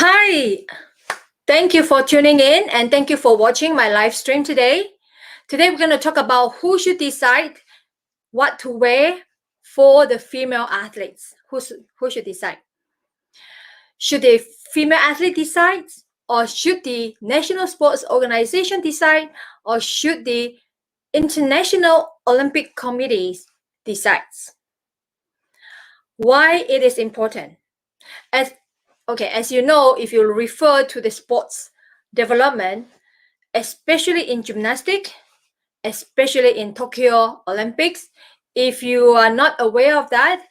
Hi, thank you for tuning in and thank you for watching my live stream today. Today we're going to talk about who should decide what to wear for the female athletes. Who should decide? Should the female athlete decide? Or should the National Sports Organization decide? Or should the International Olympic Committee decide? Why it is important? As you know, if you refer to the sports development, especially in gymnastics, especially in Tokyo Olympics, if you are not aware of that,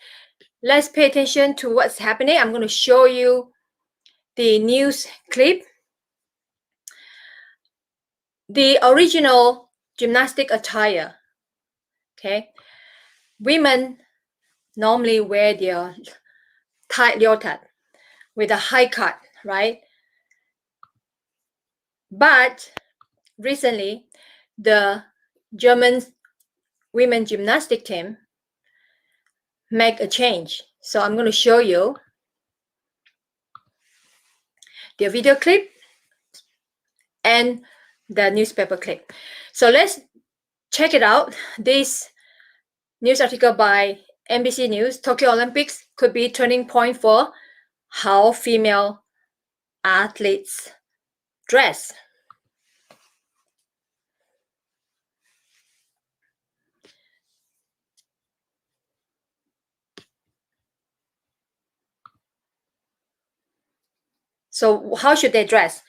let's pay attention to what's happening. I'm going to show you the news clip. The original gymnastic attire, okay? Women normally wear their tight leotard with a high cut, right? But recently, the German women gymnastic team make a change. So I'm going to show you the video clip and the newspaper clip. So let's check it out. This news article by NBC News, Tokyo Olympics could be turning point for how female athletes dress. So how should they dress?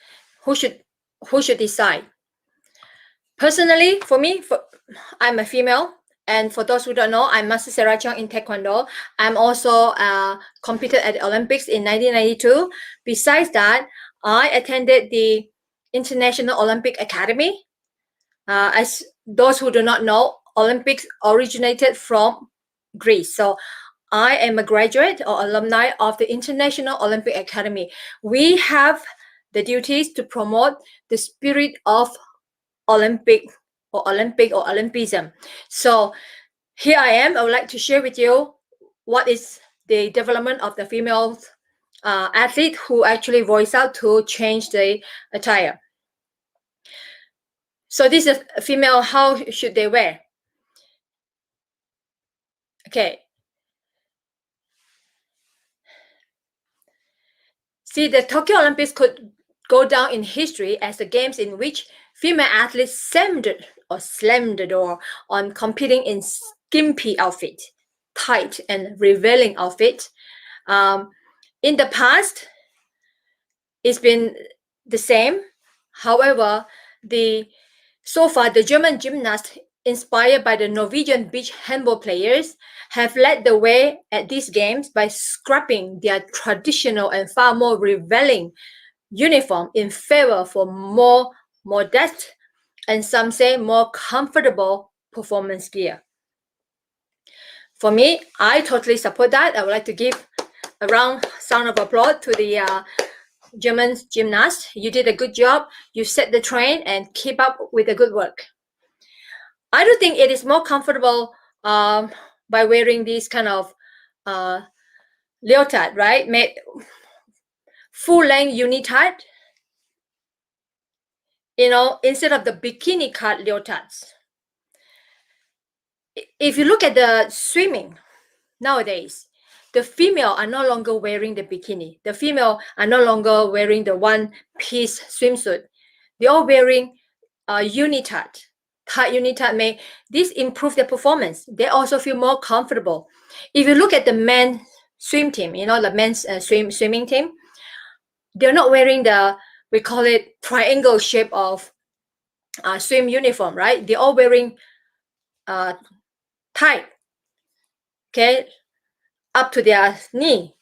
Who should decide? Personally, for me, I'm a female, and for those who don't know, I'm Master Sarah Chung in Taekwondo. I'm also competed at the Olympics in 1992. Besides that, I attended the International Olympic Academy. As those who do not know, Olympics originated from Greece. So I am a graduate or alumni of the International Olympic Academy. We have the duties to promote the spirit of Olympic or Olympism. So here I am. I would like to share with you what is the development of the female athlete who actually voiced out to change the attire. So this is a female. How should they wear? Okay. See, the Tokyo Olympics could go down in history as the games in which female athletes slammed the door on competing in skimpy outfit, tight and revealing outfit. In the past, it's been the same. However, so far the German gymnasts, inspired by the Norwegian beach handball players, have led the way at these games by scrapping their traditional and far more revealing uniform in favor for more modest and some say more comfortable performance gear. For me, I totally support that. I would like to give a round sound of applause to the German gymnast. You did a good job. You set the trend and keep up with the good work. I do think it is more comfortable by wearing this kind of leotard, right? Made full-length unitard, instead of the bikini cut leotards. If you look at the swimming nowadays, the female are no longer wearing the bikini. The female are no longer wearing the one-piece swimsuit. They're all wearing unitard. Tight unitard. This improve their performance. They also feel more comfortable. If you look at the men's swim team, the men's swimming team, they're not wearing we call it triangle shape of swim uniform, right? They're all wearing tight, okay, up to their knee.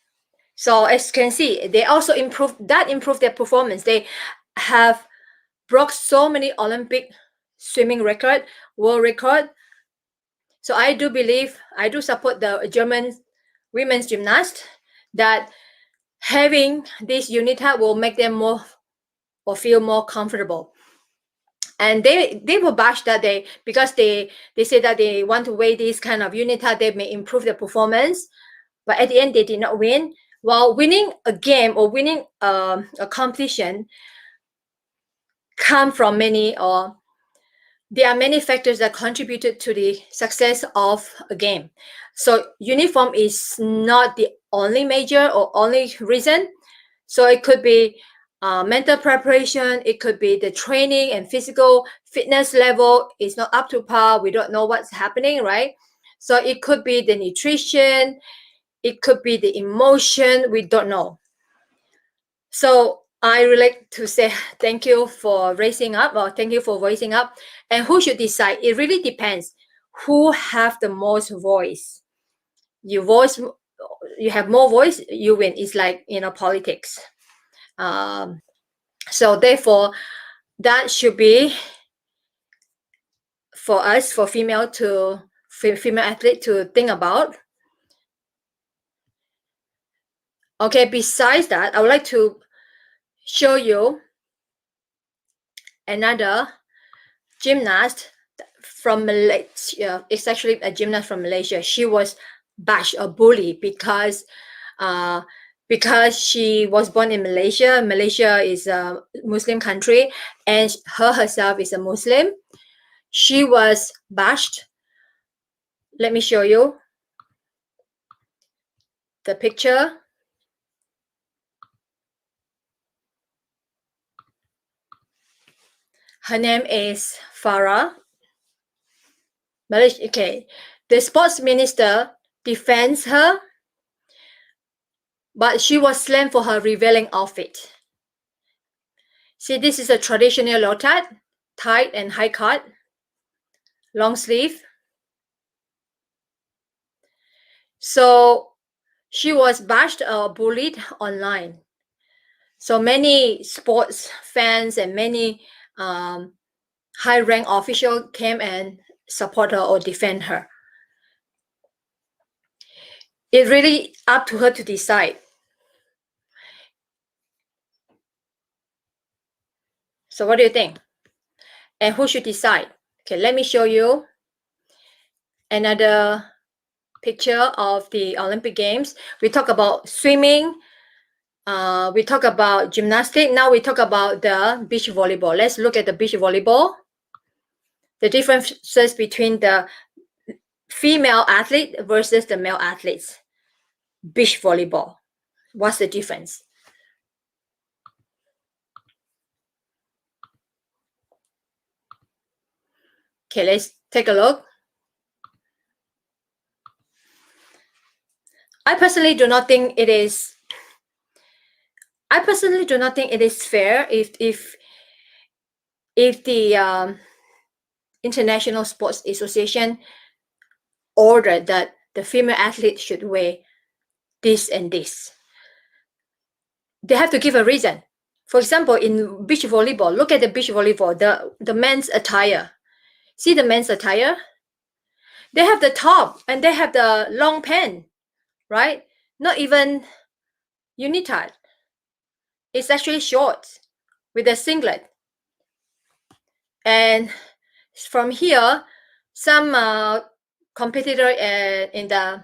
So as you can see, they also improve their performance. They have broke so many Olympic swimming record, world record. So I do support the German women's gymnast that having this unitard will make them more or feel more comfortable. And they will bash that because they say that they want to wear this kind of unitard, they may improve their performance. But at the end, they did not win. While winning a game or winning a competition come from many, or there are many factors that contributed to the success of a game. So uniform is not the only major or only reason. So it could be mental preparation, it could be the training and physical fitness level is not up to par. We don't know what's happening, right? So it could be the nutrition, it could be the emotion, we don't know. So I would like to say thank you for raising up, or thank you for voicing up. And who should decide? It really depends. Who have the most voice? You have more voice, you win. It's like, politics. So therefore, that should be for us, for female athlete to think about. Okay, besides that, I would like to show you another gymnast from Malaysia. It's actually a gymnast from Malaysia. She was bashed or bullied because she was born in Malaysia. Malaysia is a Muslim country, and her herself is a Muslim. She was bashed. Let me show you the picture. Her name is Farah. Malaysia. Okay, the sports minister defends her, but she was slammed for her revealing outfit. See, this is a traditional low cut, tight and high cut, long sleeve. So she was bashed or bullied online. So many sports fans and many high-rank officials came and support her or defend her. It's really up to her to decide. So what do you think? And who should decide? Okay, let me show you another picture of the Olympic Games. We talk about swimming. We talk about gymnastics. Now we talk about the beach volleyball. Let's look at the beach volleyball. The differences between the female athlete versus the male athletes. Beach volleyball. What's the difference? Okay, let's take a look. I personally do not think it is fair if the International Sports Association ordered that the female athlete should wear this and this. They have to give a reason. For example, in beach volleyball, look at the beach volleyball, the men's attire. See the men's attire? They have the top and they have the long pant, right? Not even unitard. It's actually shorts with a singlet. And from here, some competitor in the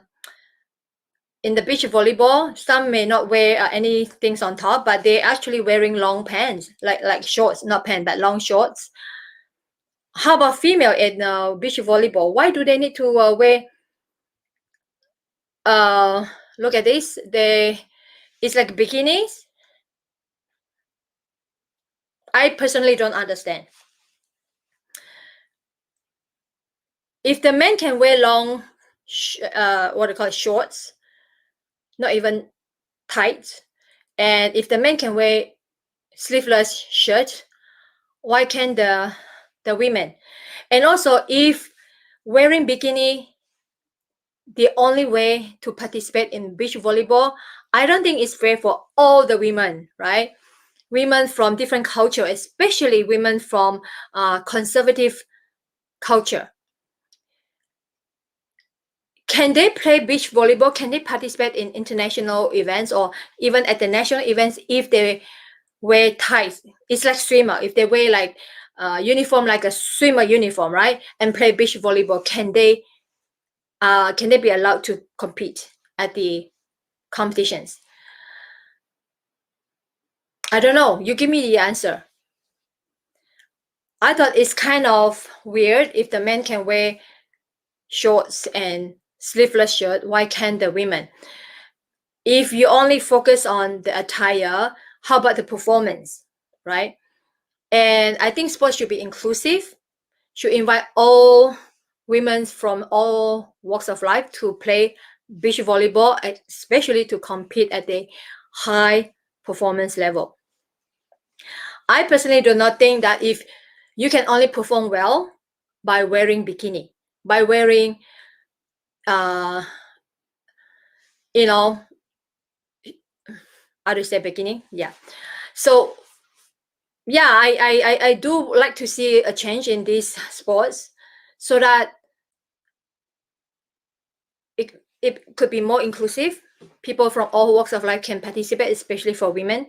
beach volleyball, some may not wear any things on top, but they're actually wearing long pants, like shorts, not pants, but long shorts. How about female in beach volleyball? Why do they need to wear? Look at this. It's like bikinis. I personally don't understand. If the men can wear long, what do you call it, shorts, not even tight, and if the men can wear sleeveless shirt, why can't the women? And also, if wearing bikini the only way to participate in beach volleyball, I don't think it's fair for all the women, right? Women from different culture, especially women from conservative culture. Can they play beach volleyball? Can they participate in international events or even at the national events if they wear tights? It's like swimmer. If they wear like uniform, like a swimmer uniform, right, and play beach volleyball, can they be allowed to compete at the competitions? I don't know. You give me the answer. I thought it's kind of weird if the men can wear shorts and sleeveless shirt. Why can't the women? If you only focus on the attire, how about the performance, right? And I think sports should be inclusive, should invite all women from all walks of life to play beach volleyball, especially to compete at the high performance level. I personally do not think that if you can only perform well by wearing bikini, by wearing, you know, how to say bikini? Yeah. So yeah, I do like to see a change in these sports so that it could be more inclusive. People from all walks of life can participate, especially for women.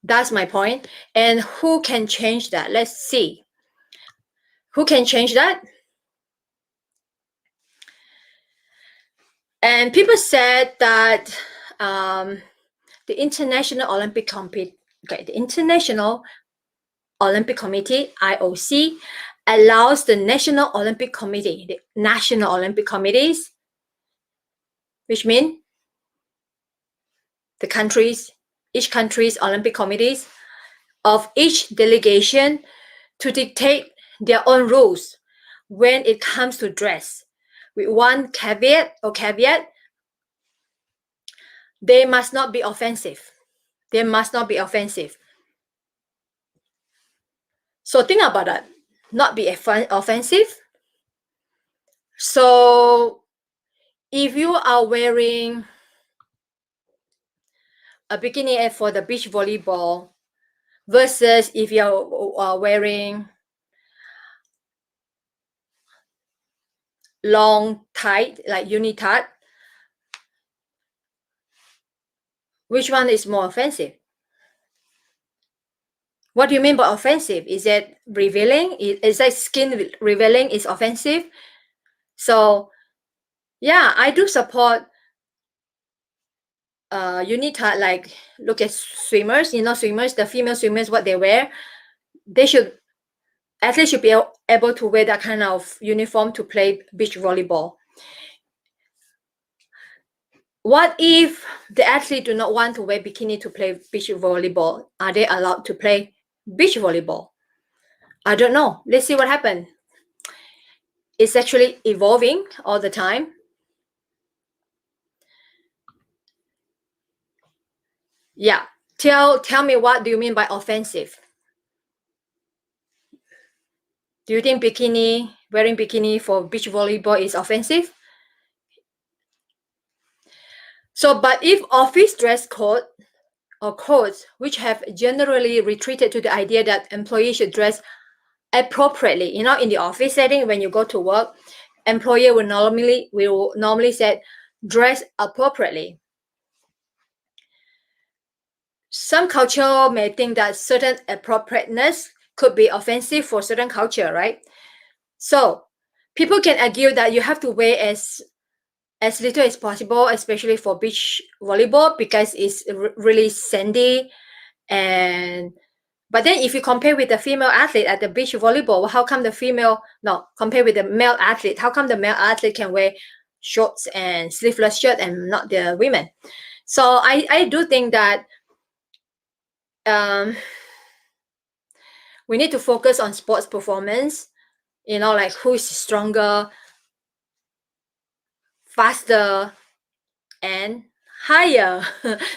That's my point. And who can change that? Let's see. Who can change that? And people said that the International Olympic the International Olympic Committee, IOC, allows the National Olympic Committee, the National Olympic Committees, which mean the countries, each country's Olympic committees of each delegation to dictate their own rules when it comes to dress. With one caveat, they must not be offensive. They must not be offensive. So think about that. Not be offensive. So if you are wearing a bikini for the beach volleyball versus if you're wearing long tight, like unitard, which one is more offensive? What do you mean by offensive? Is it revealing? Is that skin revealing is offensive? So yeah, I do support unitard. Like, look at swimmers, swimmers, the female swimmers, what they wear, they should, athletes should be able to wear that kind of uniform to play beach volleyball. What if the athlete do not want to wear bikini to play beach volleyball? Are they allowed to play beach volleyball? I don't know. Let's see what happens. It's actually evolving all the time. Yeah. Tell me, what do you mean by offensive? Do you think wearing bikini for beach volleyball is offensive? So, but if office dress code or codes which have generally retreated to the idea that employees should dress appropriately, in the office setting, when you go to work, employer will normally say dress appropriately. Some culture may think that certain appropriateness could be offensive for certain culture, right? So people can argue that you have to wear as little as possible, especially for beach volleyball, because it's really sandy. But then if you compare with the female athlete at the beach volleyball, how come compare with the male athlete, how come the male athlete can wear shorts and sleeveless shirt and not the women? So I do think that we need to focus on sports performance, like who's stronger, faster, and higher.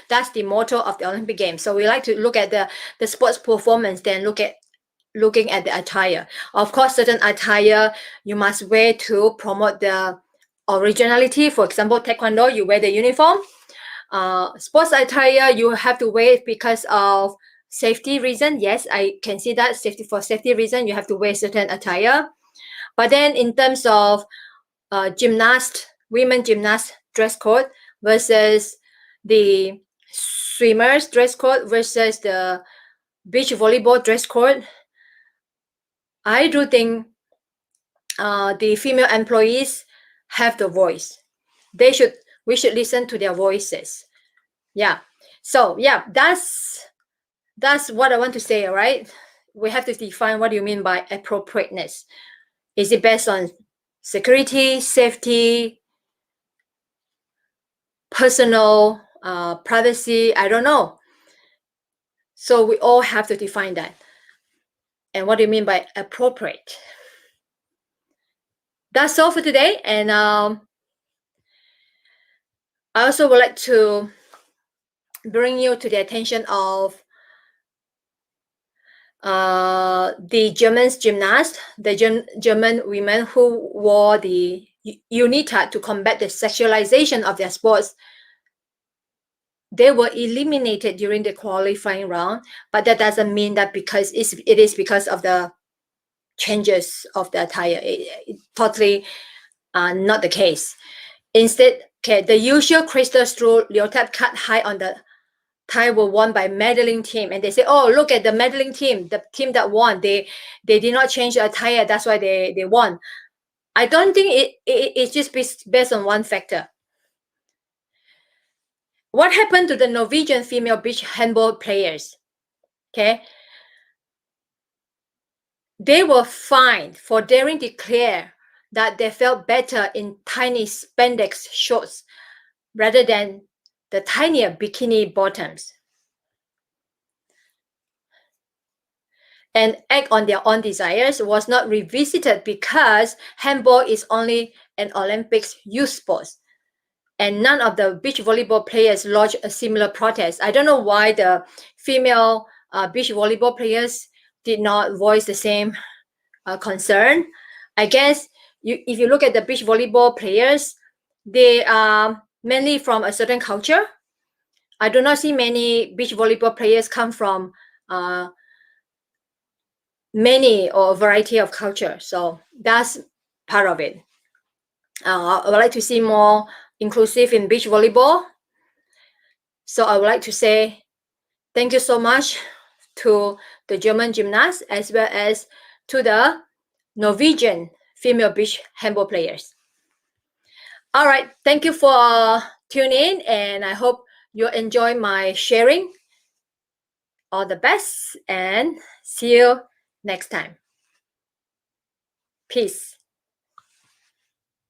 That's the motto of the Olympic Games. So we like to look at the sports performance, then looking at the attire. Of course, certain attire you must wear to promote the originality. For example, Taekwondo, you wear the uniform. Sports attire you have to wear because of safety reason. Yes, I can see that. For safety reason, you have to wear certain attire. But then in terms of women gymnast dress code versus the swimmers dress code versus the beach volleyball dress code, I do think the female employees have the voice. We should listen to their voices. Yeah. So yeah, that's what I want to say. All right, we have to define what you mean by appropriateness. Is it based on security, safety, personal privacy? I don't know. So we all have to define that. And what do you mean by appropriate? That's all for today. And I also would like to bring you to the attention of the German gymnast, the German women who wore the unita to combat the sexualization of their sports. They were eliminated during the qualifying round, but that doesn't mean that because it is because of the changes of the attire. It totally not the case. Instead, okay, the usual crystal straw leotard cut high on the thigh were won by medaling team, and they say, "Oh, look at the medaling team, the team that won. They did not change the attire. That's why they won." I don't think it's just based on one factor. What happened to the Norwegian female beach handball players? Okay, they were fined for daring declare that they felt better in tiny spandex shorts rather than the tinier bikini bottoms, and act on their own desires was not revisited because handball is only an Olympics youth sport. And none of the beach volleyball players lodged a similar protest. I don't know why the female beach volleyball players did not voice the same concern. I guess if you look at the beach volleyball players, they are mainly from a certain culture. I do not see many beach volleyball players come from many or a variety of culture. So that's part of it. I would like to see more inclusive in beach volleyball. So I would like to say thank you so much to the German gymnasts as well as to the Norwegian female beach handball players. All right, thank you for tuning in, and I hope you enjoy my sharing. All the best, and see you next time. Peace.